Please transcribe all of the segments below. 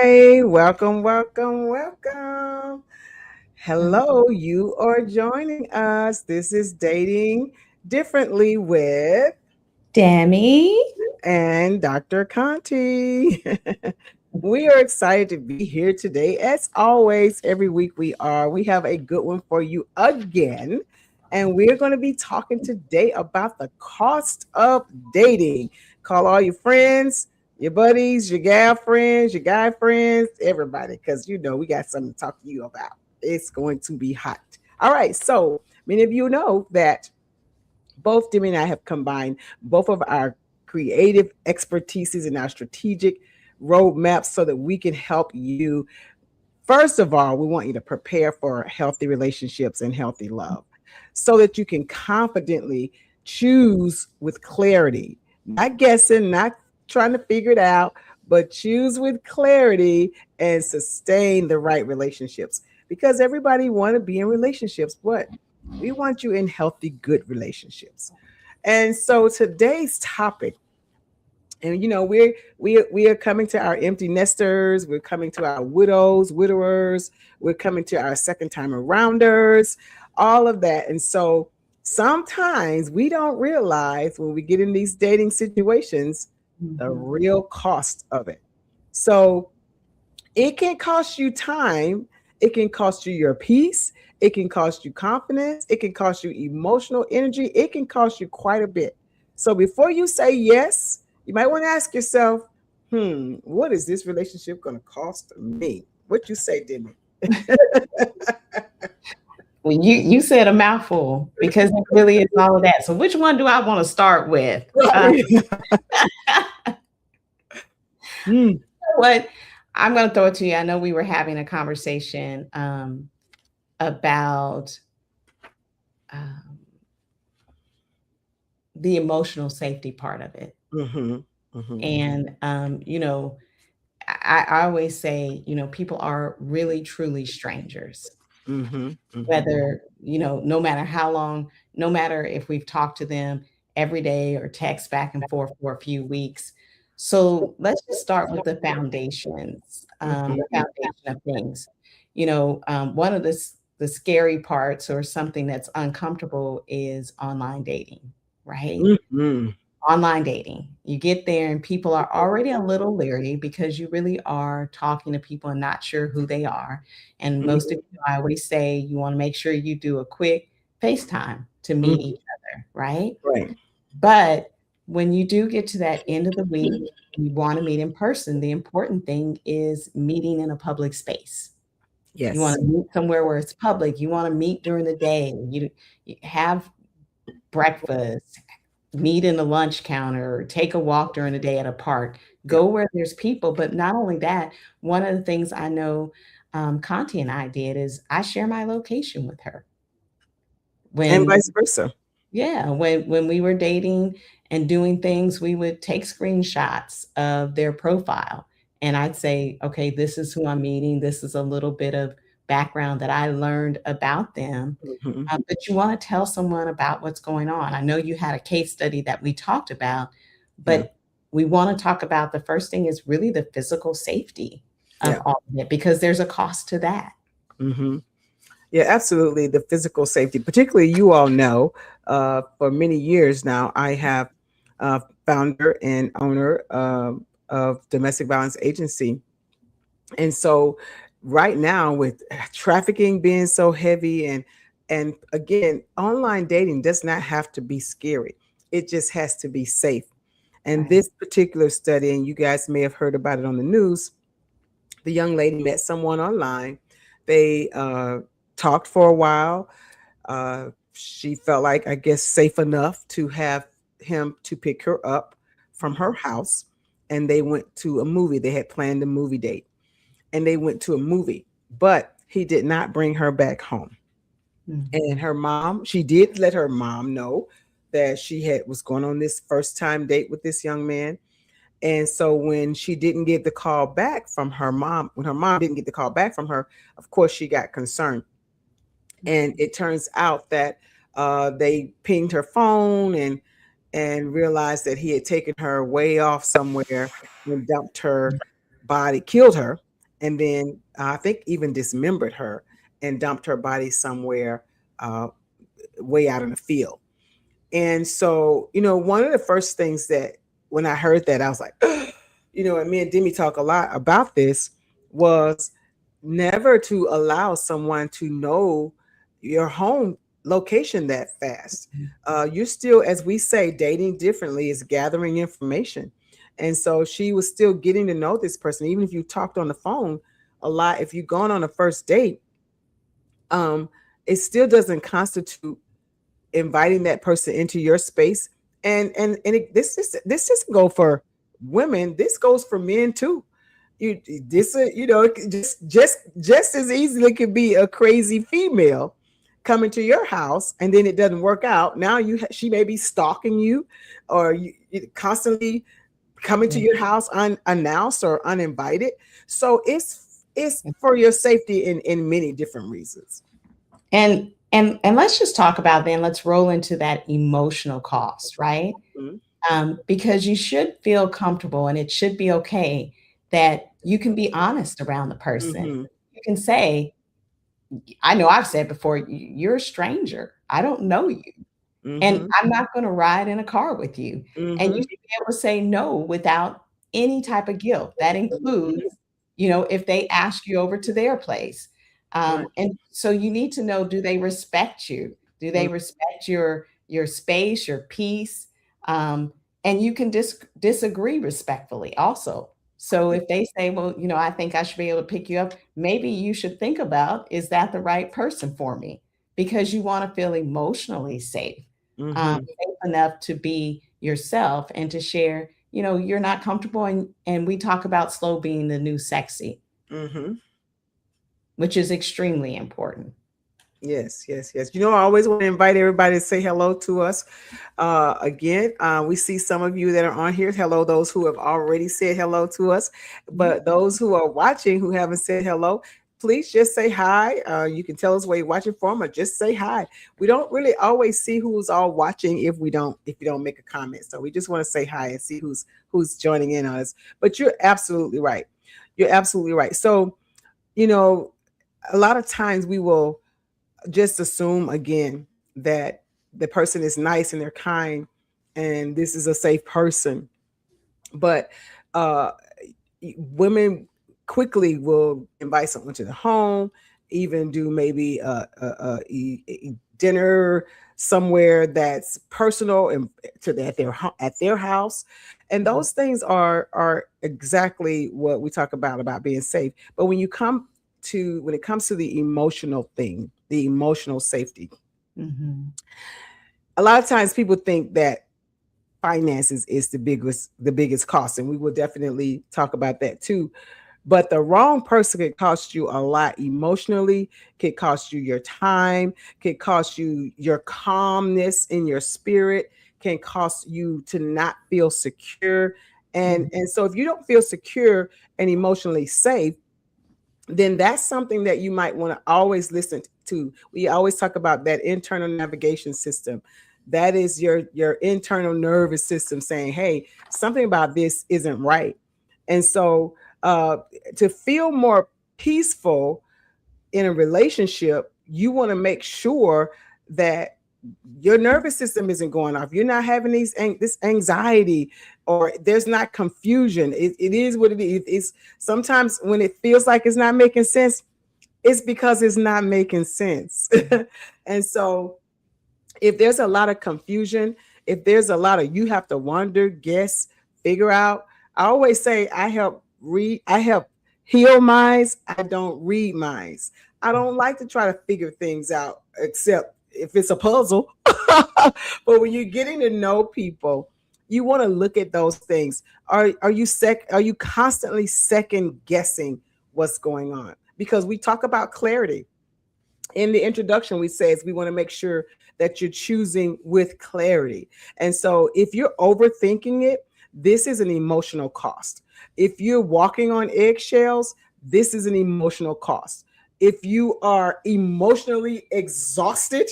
Hi, welcome, welcome, welcome. Hello, you are joining us. This is Dating Differently with Demi. and Dr. Conti. We are excited to be here today. As always, every week we are. We have a good one for you again. And we're going to be talking today about the cost of dating. Call all your friends, your buddies, your gal friends, your guy friends, everybody, because we got something to talk to you about. It's going to be hot. All right. So many of you know that both Demi and I have combined both of our creative expertises and our strategic roadmaps so that we can help you. First of all, we want you to prepare for healthy relationships and healthy love so that you can confidently choose with clarity, not guessing, not trying to figure it out, but choose with clarity and sustain the right relationships. Because everybody want to be in relationships, but we want you in healthy, good relationships. And so today's topic, and we are coming to our empty nesters, we're coming to our widows, widowers, we're coming to our second time arounders, all of that. And so sometimes we don't realize when we get in these dating situations the real cost of it. So it can cost you time, it can cost you your peace, it can cost you confidence, it can cost you emotional energy, it can cost you quite a bit. So before you say yes, you might want to ask yourself, what is this relationship going to cost me? What you say, Demi? Well, you said a mouthful because it really is all of that. So which one do I want to start with? Hmm. What I'm going to throw it to you. I know we were having a conversation about um, the emotional safety part of it. Mm-hmm. Mm-hmm. And, I always say, people are really, truly strangers. Mm-hmm. Mm-hmm. Whether, no matter how long, no matter if we've talked to them every day or text back and forth for a few weeks. So let's just start with the foundations, the Mm-hmm. foundation of things. One of the scary parts or something that's uncomfortable is online dating, right? Mm-hmm. Online dating. You get there and people are already a little leery because you really are talking to people and not sure who they are. And most of Mm-hmm. you, I always say you want to make sure you do a quick FaceTime to meet Mm-hmm. each other, right? Right. But when you do get to that end of the week, you want to meet in person, the important thing is meeting in a public space. You want Yes. to meet somewhere where it's public. You want to meet during the day. You have breakfast, meet in the lunch counter, take a walk during the day at a park, Yeah. go where there's people. But not only that, one of the things I know Conti and I did is I share my location with her. And When vice versa. Yeah, when we were dating and doing things, we would take screenshots of their profile, and I'd say, "Okay, this is who I'm meeting. This is a little bit of background that I learned about them." Mm-hmm. But you wanna tell someone about what's going on. I know you had a case study that we talked about, Yeah. but we wanna talk about the first thing is really the physical safety of Yeah. all of it because there's a cost to that. Mm-hmm. Yeah, absolutely. The physical safety, particularly, you all know, for many years now, I have founder and owner of Domestic Violence Agency. And so right now with trafficking being so heavy and again, online dating does not have to be scary. It just has to be safe. And Right. this particular study, and you guys may have heard about it on the news, the young lady met someone online. They talked for a while. She felt like, I guess, safe enough to have him to pick her up from her house. And they went to a movie. They had planned a movie date and they went to a movie, but he did not bring her back home. Mhm. And her mom, she did let her mom know that she had was going on this first time date with this young man. And so when she didn't get the call back from her mom, when her mom didn't get the call back from her, of course she got concerned. And it turns out that they pinged her phone and realized that he had taken her way off somewhere and dumped her body, killed her. and then I think even dismembered her and dumped her body somewhere uh, way out in the field. And so, one of the first things that when I heard that, I was like, and me and Demi talk a lot about this, was never to allow someone to know your home location that fast. You're still, as we say, dating differently is gathering information. And so she was still getting to know this person, even if you talked on the phone a lot. If you've gone on a first date, um, it still doesn't constitute inviting that person into your space. This doesn't go for women. This goes for men too. Just as easily could be a crazy female coming to your house, and then it doesn't work out. Now she may be stalking you, or you constantly coming to your house unannounced or uninvited. So it's for your safety in many different reasons. And let's just talk about, then let's roll into that emotional cost, right? Because you should feel comfortable, and it should be okay that you can be honest around the person. Mm-hmm. You can say, I know I've said before, you're a stranger. I don't know you. Mm-hmm. And I'm not going to ride in a car with you. Mm-hmm. And you should be able to say no without any type of guilt. That includes, if they ask you over to their place. Right. And so you need to know, do they respect you? Do they respect your space, your peace? And you can disagree respectfully also. So if they say, well, I think I should be able to pick you up, maybe you should think about, is that the right person for me? Because you want to feel emotionally safe, safe enough to be yourself and to share, you're not comfortable. And we talk about slow being the new sexy, which is extremely important. Yes. I always want to invite everybody to say hello to us. Again, we see some of you that are on here. Hello, those who have already said hello to us. But those who are watching who haven't said hello, please just say hi. You can tell us where you're watching from, or just say hi. We don't really always see who's all watching if you don't make a comment. So we just want to say hi and see who's joining in on us. But you're absolutely right. So, a lot of times we will just assume again that the person is nice and they're kind and this is a safe person. But women quickly will invite someone to the home, even do maybe a dinner somewhere that's personal and at their house. And those things are exactly what we talk about being safe. But when it comes to the emotional thing, the emotional safety, a lot of times people think that finances is the biggest cost, and we will definitely talk about that too. But the wrong person could cost you a lot emotionally, could cost you your time, could cost you your calmness in your spirit, can cost you to not feel secure. And so if you don't feel secure and emotionally safe, then that's something that you might want to always listen to. We always talk about that internal navigation system. That is your internal nervous system saying, hey, something about this isn't right. And so to feel more peaceful in a relationship, you want to make sure that your nervous system isn't going off. You're not having this anxiety, or there's not confusion. It is what it is. It's sometimes when it feels like it's not making sense, it's because it's not making sense. And so if there's a lot of confusion, if there's a lot of, you have to wonder, guess, figure out. I always say I help heal minds. I don't read minds. I don't like to try to figure things out, except if it's a puzzle. But when you're getting to know people, you want to look at those things. Are you constantly second guessing what's going on? Because we talk about clarity. In the introduction, we says we want to make sure that you're choosing with clarity. And so if you're overthinking it, this is an emotional cost. If you're walking on eggshells, this is an emotional cost. If you are emotionally exhausted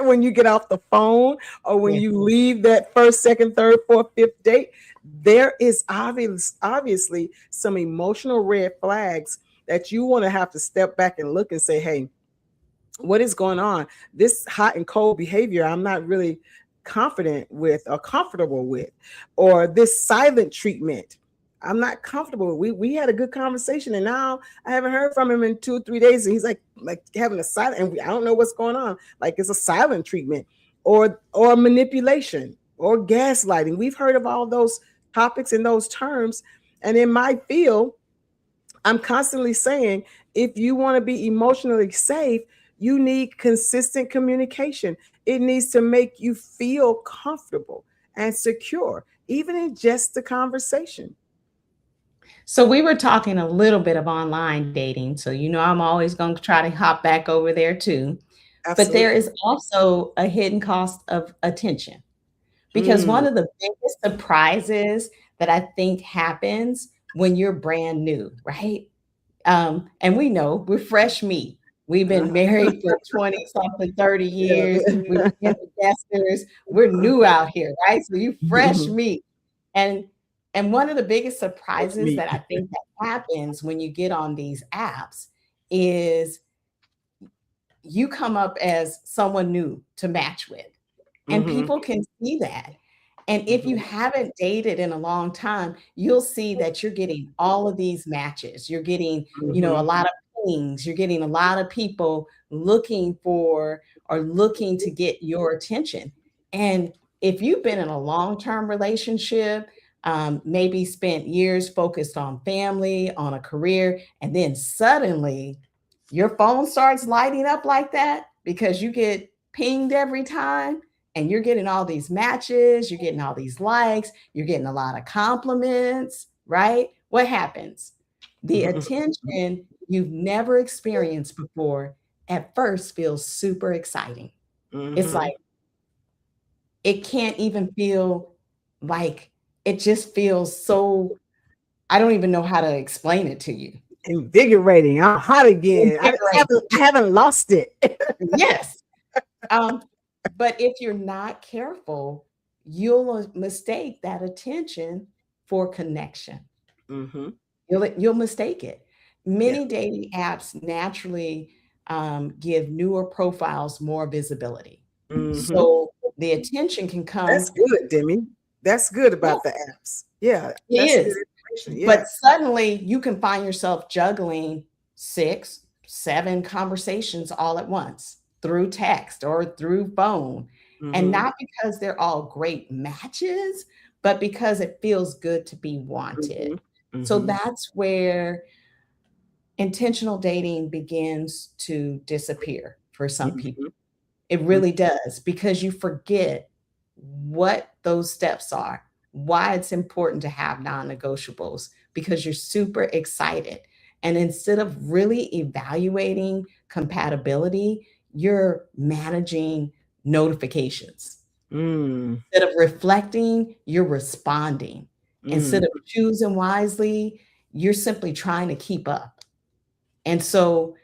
when you get off the phone, or when you leave that first, second, third, fourth, fifth date, there is obviously some emotional red flags that you want to have to step back and look and say, hey, what is going on? This hot and cold behavior, I'm not really confident with or comfortable with, or this silent treatment, I'm not comfortable. We had a good conversation, and now I haven't heard from him in 2 or 3 days, and he's like having a silent, and I don't know what's going on. Like it's a silent treatment, or manipulation, or gaslighting. We've heard of all those topics and those terms, and in my field, I'm constantly saying, if you want to be emotionally safe, you need consistent communication. It needs to make you feel comfortable and secure, even in just the conversation. So we were talking a little bit of online dating. So, I'm always going to try to hop back over there too. But there Absolutely. is also a hidden cost of attention, because Mm, one of the biggest surprises that I think happens when you're brand new, right? And we know we're fresh meat. We've been uh-huh. married for 20 something, 30 years. We've Yeah. been investors. We're new out here, right? So you fresh meat. And and one of the biggest That's surprises me. that I think that happens when you get on these apps is you come up as someone new to match with. And Hmm. people can see that. And if you Hmm. haven't dated in a long time, you'll see that you're getting all of these matches. You're getting, a Hmm. lot of pings. You're getting a lot of people looking for or looking to get your attention. And if you've been in a long-term relationship, maybe spent years focused on family, on a career, and then suddenly your phone starts lighting up like that because you get pinged every time, and you're getting all these matches, you're getting all these likes, you're getting a lot of compliments, right? What happens? The attention you've never experienced before at first feels super exciting. It's Hmm. like it can't even feel like it just feels so, I don't even know how to explain it to you. Invigorating. I'm hot again. I Invigorating. haven't lost it. Yes. Um, but if you're not careful, you'll mistake that attention for connection. Hmm. You'll mistake it. Yeah. Many dating apps naturally give newer profiles more visibility. Hmm. So the attention can That's come, good, Demi. That's good yeah, about the apps. Yeah, it that's good is. information. Yeah. But suddenly you can find yourself juggling 6, 7 conversations all at once through text or through phone. And Hmm. not because they're all great matches, but because it feels good to be wanted. Hmm. So Hmm. that's where intentional dating begins to disappear for some people. Hmm. It really does, because you forget what those steps are, why it's important to have non-negotiables, because you're super excited. And instead of really evaluating compatibility, you're managing notifications. Mm, Instead of reflecting, you're responding. Instead mm. of choosing wisely, you're simply trying to keep up. And so,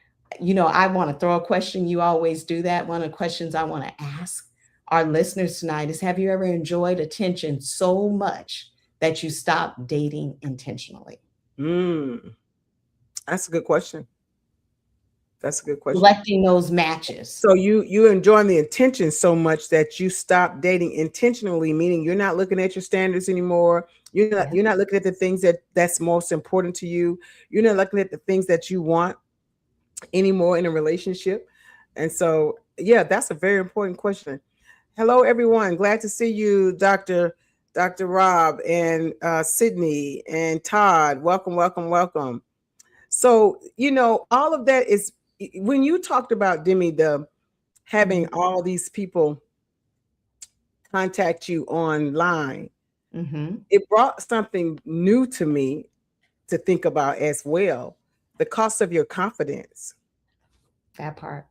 I want to throw a question. You always do that. One of the questions I want to ask our listeners tonight is, have you ever enjoyed attention so much that you stopped dating intentionally? Mm. That's a good question. That's a good question. Collecting those matches. So you enjoying the intention so much that you stop dating intentionally, meaning you're not looking at your standards anymore. Yeah. You're not looking at the things that's most important to you. You're not looking at the things that you want anymore in a relationship. And so, yeah, that's a very important question. Hello, everyone. Glad to see you, Dr. Rob and Sydney and Todd. Welcome, welcome, welcome. So, all of that is when you talked about Demi, the having Mhm. all these people contact you online, Mhm. it brought something new to me to think about as well, the cost of your confidence. That part.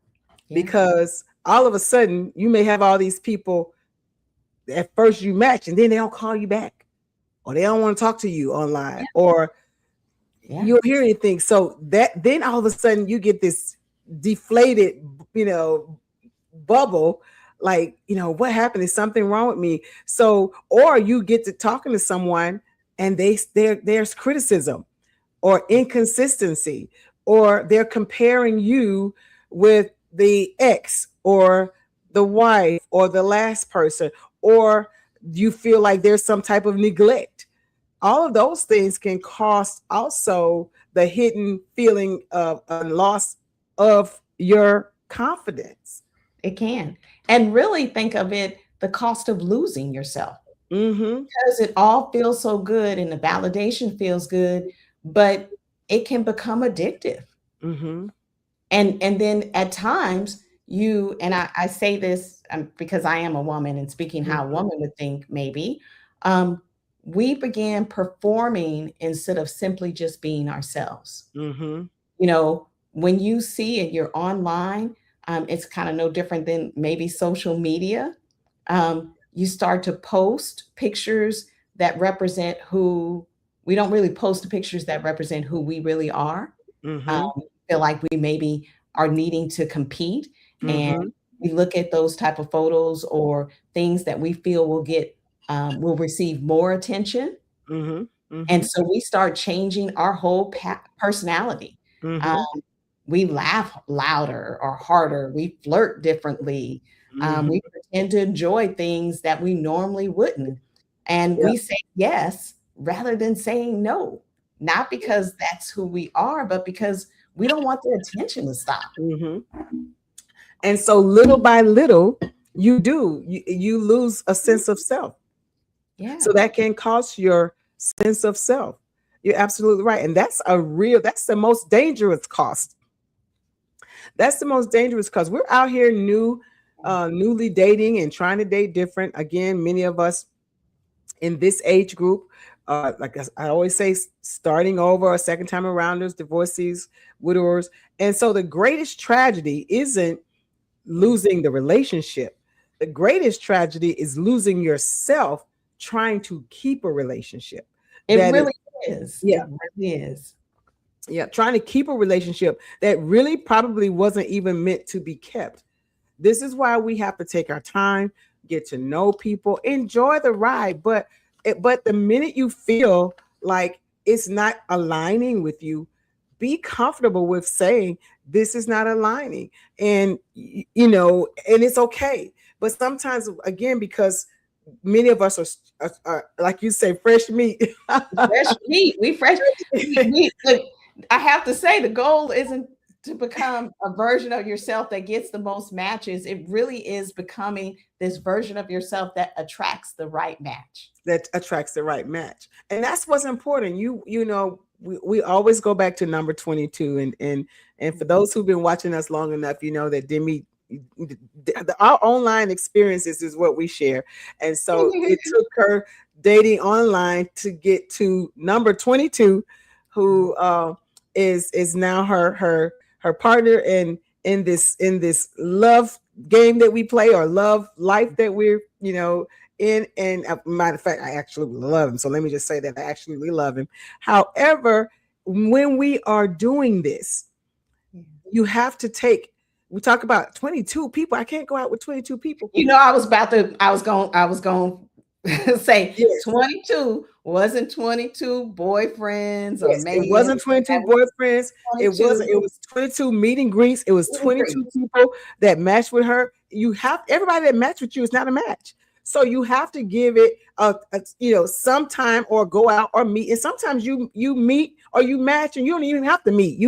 Yeah. Because all of a sudden, you may have all these people at first you match, and then they don't call you back, or they don't want to talk to you online, Yeah. or Yeah. you don't hear anything. So that then all of a sudden you get this deflated, you know, bubble. Like, what happened? Is something wrong with me? So, or you get to talking to someone and there's criticism or inconsistency or they're comparing you with the ex or the wife or the last person, or you feel like there's some type of neglect. All of those things can cause also the hidden feeling of a loss of your confidence. It can. And really think of it the cost of losing yourself, Mm-hmm. because it all feels so good and the validation feels good, but it can become addictive. Mm-hmm. And then at times you, and I say this because I am a woman and speaking how a woman would think, maybe, um, we began performing instead of simply just being ourselves. Mm-hmm. You know, when you see it, you're online, it's kind of no different than maybe social media. You start to post pictures that represent who we don't really post the pictures that represent who we really are. Mm-hmm. Feel like we maybe are needing to compete, and Mm-hmm. we look at those type of photos or things that we feel will get will receive more attention, Mm-hmm. Mm-hmm. and so we start changing our whole personality. Um, Mm-hmm. we laugh louder or harder. We flirt differently. Mm-hmm. We pretend to enjoy things that we normally wouldn't. And Yep. we say yes rather than saying no, not because that's who we are, but because we don't want the attention to stop. Mm-hmm. And so little by little, you lose a sense of self. Yeah. So that can cost your sense of self. You're absolutely right. And that's the most dangerous cost. That's the most dangerous because we're out here newly dating and trying to date different. Again, many of us in this age group, like I always say, starting over, a second time arounders, divorcees, widowers. And so the greatest tragedy isn't losing the relationship. The greatest tragedy is losing yourself trying to keep a relationship. It That is, really is. yeah, It really is. yeah, trying to keep a relationship that really probably wasn't even meant to be kept. This is why we have to take our time, get to know people, enjoy the ride. But the minute you feel like it's not aligning with you, be comfortable with saying this is not aligning, and and it's okay. But sometimes, again, because many of us are like you say, fresh meat. Fresh meat. We fresh. Look, I have to say, the goal isn't to become a version of yourself that gets the most matches. It really is becoming this version of yourself that attracts the right match. That attracts the right match, and that's what's important. We always go back to number 22, and for those who've been watching us long enough, you know that Demi, our online experiences is what we share. And so it took her dating online to get to number 22, who is now her partner in this love game that we play, or love life that we're in. And matter of fact, I actually love him, so let me just say that I actually love him. However, when we are doing this, you have to take, we talk about 22 people. I can't go out with 22 people. I was going to say, yes, 22 wasn't 22 boyfriends or maybe it wasn't 22 boyfriends. 22. It was 22 meet and greets. It was 22 people that matched with her. Everybody that matched with you is not a match. So you have to give it some time, or go out or meet. And sometimes you meet or you match and you don't even have to meet.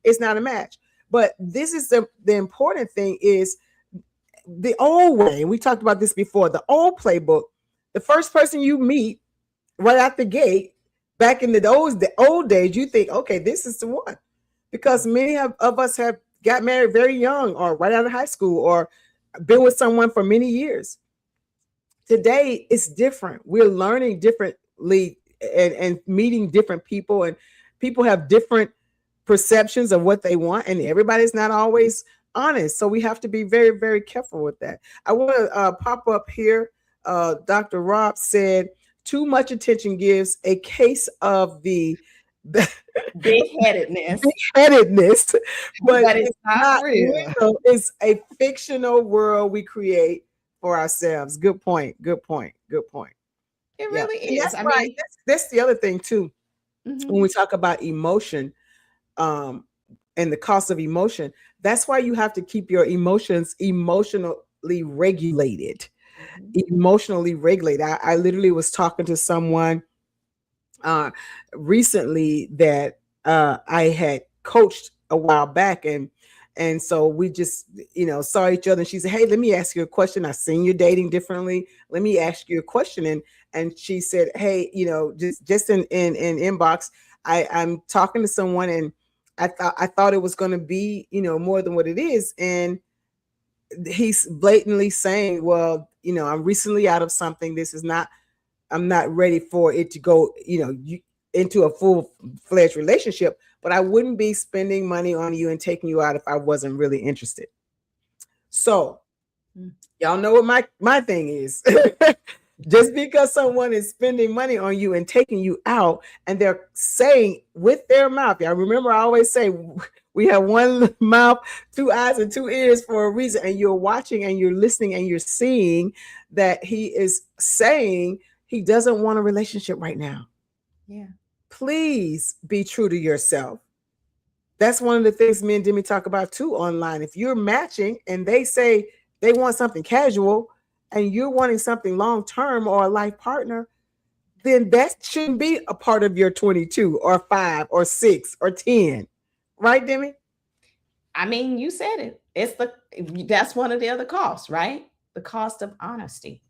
It's not a match. But this is the important thing is the old way. And we talked about this before. The old playbook. The first person you meet right out the gate, back in the old days, you think, okay, this is the one. Because many of us have got married very young, or right out of high school, or been with someone for many years. Today, it's different. We're learning differently and meeting different people, and people have different perceptions of what they want, and everybody's not always honest. So we have to be very, very careful with that. I want to pop up here. Dr. Rob said, too much attention gives a case of the big-headedness. But it's not real. It's a fictional world we create for ourselves. Good point. It really is. That's the other thing too. Mm-hmm. When we talk about emotion, um, and the cost of emotion. That's why you have to keep your emotions emotionally regulated. Emotionally regulated. I literally was talking to someone uh, recently that I had coached a while back, and so we just saw each other, and she said, "Hey, let me ask you a question. I've seen you dating differently. Let me ask you a question." And she said, "Hey, just in inbox, I'm talking to someone, and I thought it was going to be more than what it is." And he's blatantly saying, "Well, I'm recently out of something. This is not I'm not ready for it to go, into a full-fledged relationship, but I wouldn't be spending money on you and taking you out if I wasn't really interested." So, y'all know what my thing is. Just because someone is spending money on you and taking you out, and they're saying with their mouth, y'all remember I always say we have one mouth, two eyes, and two ears for a reason. And you're watching and you're listening and you're seeing that he is saying he doesn't want a relationship right now. Yeah. Please be true to yourself. That's one of the things me and Demi talk about too online. If you're matching and they say they want something casual and you're wanting something long term or a life partner, then that shouldn't be a part of your 22 or 5 or 6 or 10. Right, Demi? I mean, you said it. That's one of the other costs, right? The cost of honesty.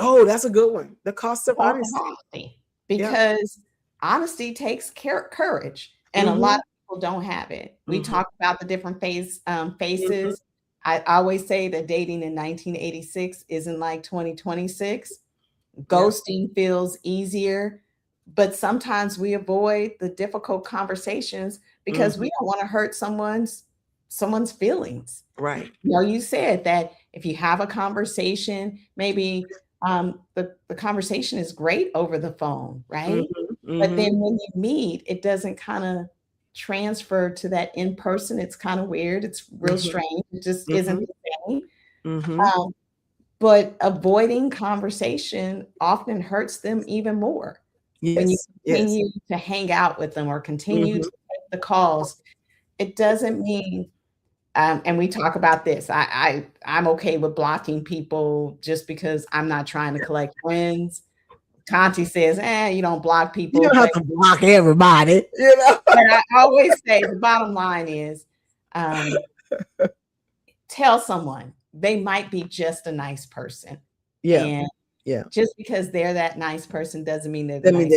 Oh, that's a good one. The cost of Cost of honesty. honesty. Yeah. Because honesty takes courage, and a lot of people don't have it. We talk about the different faces. I always say that dating in 1986 isn't like 2026. Ghosting feels easier, but sometimes we avoid the difficult conversations because we don't want to hurt someone's feelings. Right. You said that if you have a conversation, maybe the conversation is great over the phone, right? But then when you meet, it doesn't kind of transfer to that in person. It's kind of weird. It's real strange. It just isn't the same. But avoiding conversation often hurts them even more. When you continue to hang out with them or continue to take the calls, it doesn't mean, and we talk about this. I'm okay with blocking people just because I'm not trying to collect friends. Conti says, you don't block people. You don't have to block everybody, But I always say the bottom line is, tell someone they might be just a nice person. And just because they're that nice person doesn't mean they're the nice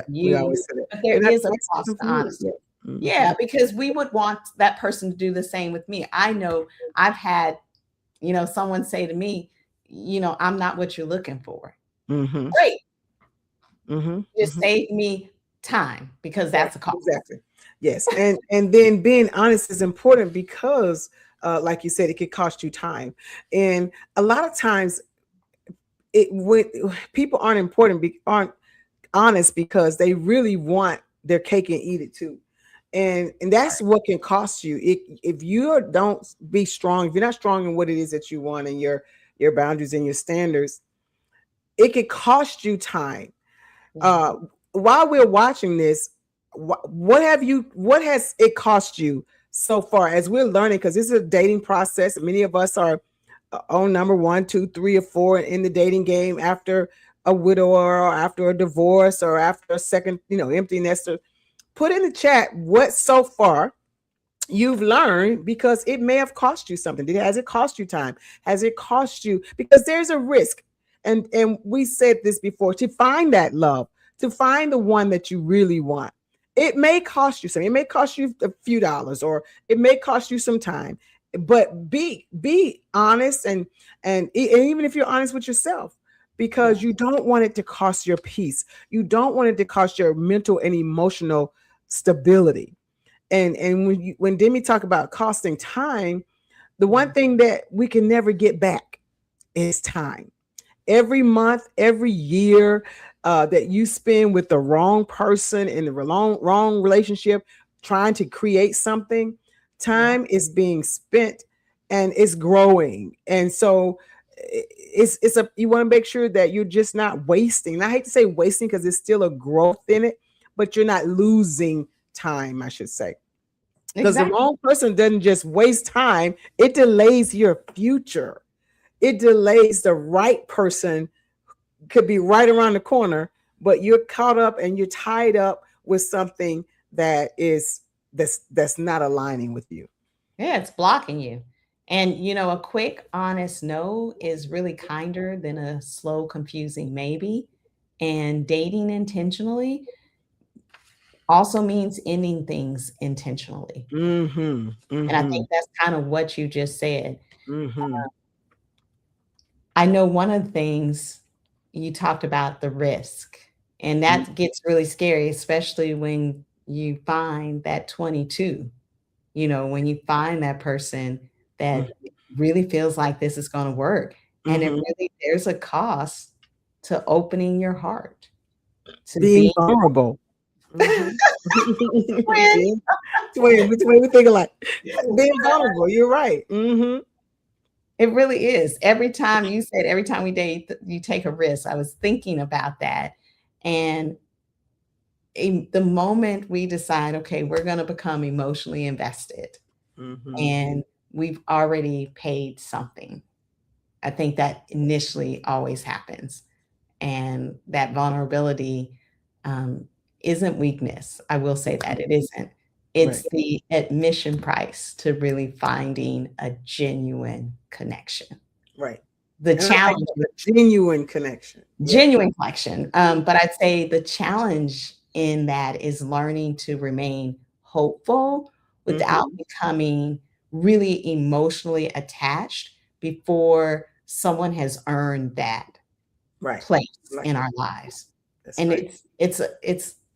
we always say that. But there is a cost to honesty. Yeah, because we would want that person to do the same with me. I know I've had, someone say to me, I'm not what you're looking for. Great. Just save me time, because that's a cost. Exactly. Yes. And then being honest is important because like you said, it could cost you time. And a lot of times when people aren't honest because they really want their cake and eat it too. And that's what can cost you. If you don't be strong, if you're not strong in what it is that you want and your boundaries and your standards, it could cost you time. While we're watching this, what has it cost you so far as we're learning? Because this is a dating process. Many of us are on number 1, 2, 3, or 4 in the dating game after a widower or after a divorce or after a second, empty nester. Put in the chat what so far you've learned, because it may have cost you something. Has it cost you time? Has it cost you? Because there's a risk. And we said this before, to find that love, to find the one that you really want, it may cost you something. It may cost you a few dollars, or it may cost you some time. But be honest, and even if you're honest with yourself, because you don't want it to cost your peace. You don't want it to cost your mental and emotional stability. And when Demi talk about costing time, the one thing that we can never get back is time. Every month, every year that you spend with the wrong person in the wrong relationship, trying to create something, time is being spent and it's growing. And so you want to make sure that you're just not wasting. And I hate to say wasting because there's still a growth in it, but you're not losing time, I should say. Because the Exactly. wrong person doesn't just waste time, it delays your future. It delays the right person, could be right around the corner, but you're caught up and you're tied up with something that is that's not aligning with you. Yeah, it's blocking you. And a quick, honest no is really kinder than a slow, confusing maybe. And dating intentionally also means ending things intentionally. Mm-hmm. And I Mm-hmm. think that's kind of what you just said. Mm-hmm. I know one of the things you talked about the risk, and that gets really scary, especially when you find that 22, when you find that person that really feels like this is going to work. And Mm-hmm. there's a cost to opening your heart, to Being being vulnerable. Mm-hmm. twin. Between we think like being vulnerable. You're right. Mm-hmm. It really is. Every time you said, every time we date, you take a risk. I was thinking about that. And the moment we decide, okay, we're going to become emotionally invested Mm-hmm. and we've already paid something, I think that initially always happens. And that vulnerability um, isn't weakness. I will say that it isn't. Right. It's the admission price to really finding a genuine connection. Right. The And I like challenge, that, a genuine connection. Yeah. genuine connection. But I'd say the challenge in that is learning to remain hopeful without Mm-hmm. becoming really emotionally attached before someone has earned that Right. place Like in that. our lives. That's And right.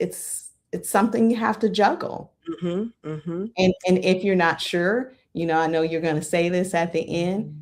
it's something you have to juggle. Mm-hmm. Mm-hmm. And if you're not sure, I know you're going to say this at the end,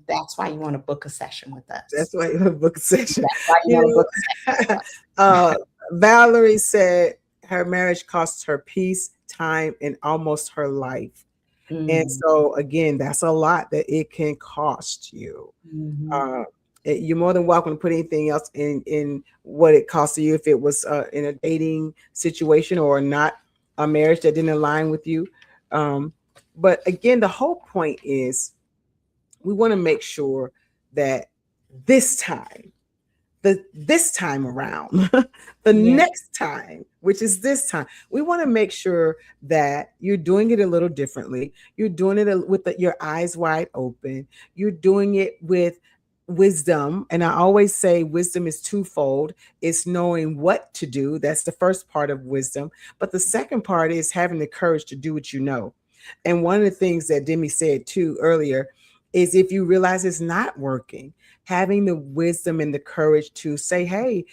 that's why you want to book a session with us. That's why you have a book session. That's why you want to You book a session know, with us. Valerie said her marriage costs her peace, time, and almost her life. And Mm, so again, that's a lot that it can cost you. mhm. Uh, you're more than welcome to put anything else in what it costs you if it was in a dating situation or not a marriage that didn't align with you. Um, but again, the whole point is we want to make sure that this time, this time around, the Yeah. next time, which is this time, we want to make sure that you're doing it a little differently. You're doing it with your eyes wide open. You're doing it with wisdom. And I always say wisdom is twofold. It's knowing what to do. That's the first part of wisdom. But the second part is having the courage to do what you know. And one of the things that Demi said too earlier is if you realize it's not working, having the wisdom and the courage to say, hey,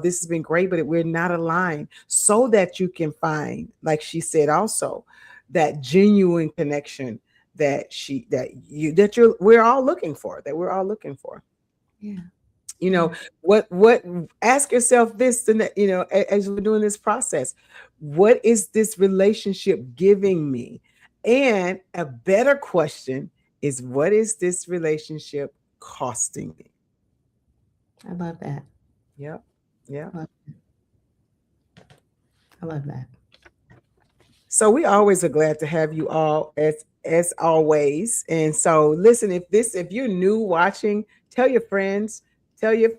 this has been great, but we're not aligned, so that you can find, like she said also, that genuine connection that we're all looking for, that we're all looking for. Yeah. You know, Yeah. what ask yourself this, as we're doing this process, what is this relationship giving me? And a better question is, what is this relationship costing me? I love that. Yep. Yeah. I love, I love that. So we always are glad to have you all as always. And so listen, if you're new watching, tell your friends, tell your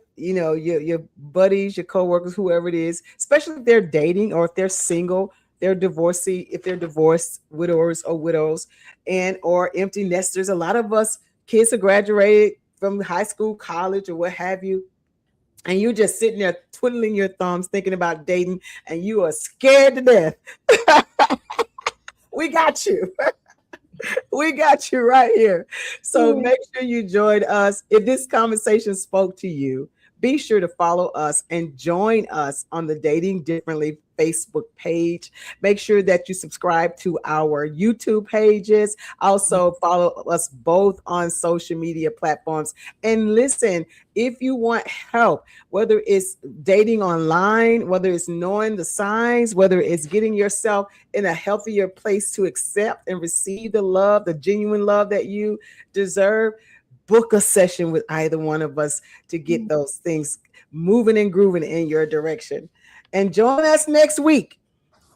buddies, your coworkers, whoever it is, especially if they're dating or if they're single, they're divorcee, if they're divorced, widowers or widows, and or empty nesters. A lot of us kids are graduated from high school, college, or what have you, and you're just sitting there twiddling your thumbs thinking about dating and you are scared to death. We got you. We got you right here. So Yeah. make sure you join us. If this conversation spoke to you, be sure to follow us and join us on the Dating Differently Facebook page. Make sure that you subscribe to our YouTube pages. Also, follow us both on social media platforms. And listen, if you want help, whether it's dating online, whether it's knowing the signs, whether it's getting yourself in a healthier place to accept and receive the love, the genuine love that you deserve, book a session with either one of us to get those things moving and grooving in your direction. And join us next week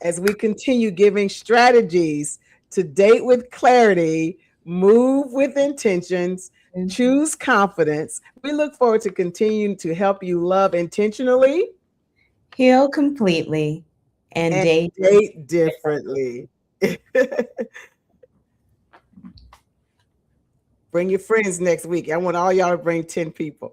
as we continue giving strategies to date with clarity, move with intentions, choose confidence. We look forward to continuing to help you love intentionally, heal completely, and date differently. Bring your friends next week. I want all y'all to bring 10 people.